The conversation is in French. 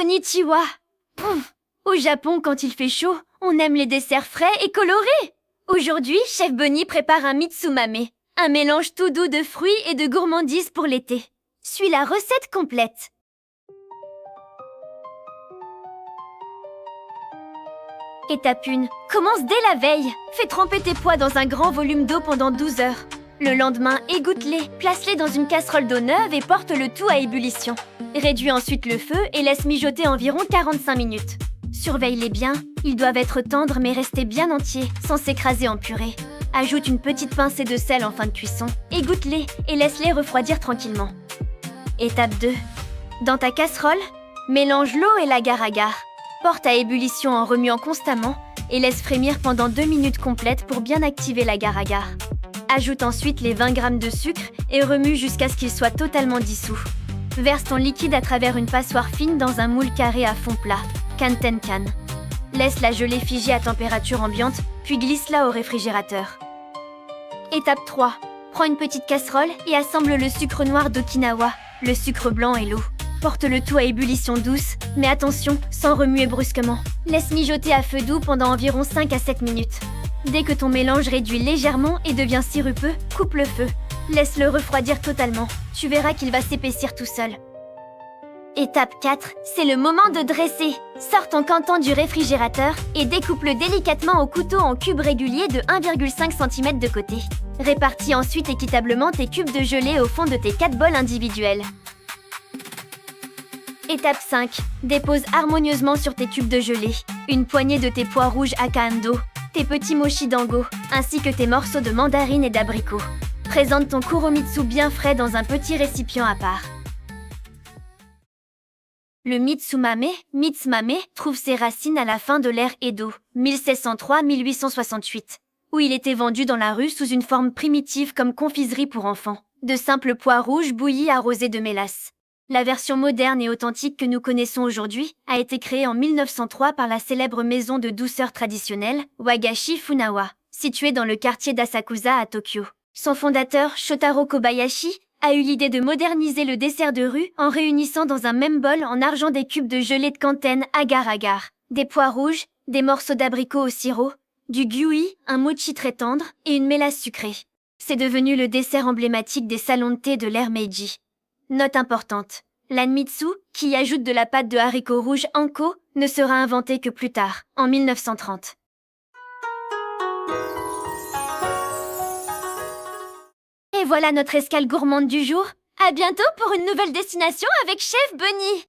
Konnichiwa. Pouf. Au Japon, quand il fait chaud, on aime les desserts frais et colorés. Aujourd'hui, Chef Bunny prépare un mitsumame, un mélange tout doux de fruits et de gourmandises pour l'été. Suis la recette complète. Étape 1. Commence dès la veille. Fais tremper tes pois dans un grand volume d'eau pendant 12 heures. Le lendemain, égoutte-les, place-les dans une casserole d'eau neuve et porte le tout à ébullition. Réduis ensuite le feu et laisse mijoter environ 45 minutes. Surveille-les bien, ils doivent être tendres mais rester bien entiers, sans s'écraser en purée. Ajoute une petite pincée de sel en fin de cuisson, égoutte-les et laisse-les refroidir tranquillement. Étape 2. Dans ta casserole, mélange l'eau et l'agar-agar. Porte à ébullition en remuant constamment et laisse frémir pendant 2 minutes complètes pour bien activer l'agar-agar. Ajoute ensuite les 20 g de sucre et remue jusqu'à ce qu'il soit totalement dissous. Verse ton liquide à travers une passoire fine dans un moule carré à fond plat, Kantenkan. Laisse la gelée figée à température ambiante, puis glisse-la au réfrigérateur. Étape 3. Prends une petite casserole et assemble le sucre noir d'Okinawa, le sucre blanc et l'eau. Porte le tout à ébullition douce, mais attention, sans remuer brusquement. Laisse mijoter à feu doux pendant environ 5 à 7 minutes. Dès que ton mélange réduit légèrement et devient sirupeux, coupe le feu. Laisse-le refroidir totalement. Tu verras qu'il va s'épaissir tout seul. Étape 4, c'est le moment de dresser. Sors ton canton du réfrigérateur et découpe-le délicatement au couteau en cubes réguliers de 1,5 cm de côté. Répartis ensuite équitablement tes cubes de gelée au fond de tes 4 bols individuels. Étape 5, dépose harmonieusement sur tes cubes de gelée une poignée de tes pois rouges akando, tes petits mochi dango, ainsi que tes morceaux de mandarine et d'abricot. Présente ton kuromitsu bien frais dans un petit récipient à part. Le mitsumame trouve ses racines à la fin de l'ère Edo, 1603-1868, où il était vendu dans la rue sous une forme primitive comme confiserie pour enfants, de simples pois rouges bouillis arrosés de mélasse. La version moderne et authentique que nous connaissons aujourd'hui a été créée en 1903 par la célèbre maison de douceur traditionnelle, Wagashi Funawa, située dans le quartier d'Asakusa à Tokyo. Son fondateur, Shotaro Kobayashi, a eu l'idée de moderniser le dessert de rue en réunissant dans un même bol en argent des cubes de gelée de Kanten agar-agar, des pois rouges, des morceaux d'abricot au sirop, du gyui, un mochi très tendre, et une mélasse sucrée. C'est devenu le dessert emblématique des salons de thé de l'ère Meiji. Note importante, l'anmitsu, qui y ajoute de la pâte de haricots rouges anko, ne sera inventé que plus tard, en 1930. Et voilà notre escale gourmande du jour. À bientôt pour une nouvelle destination avec Chef Bunny.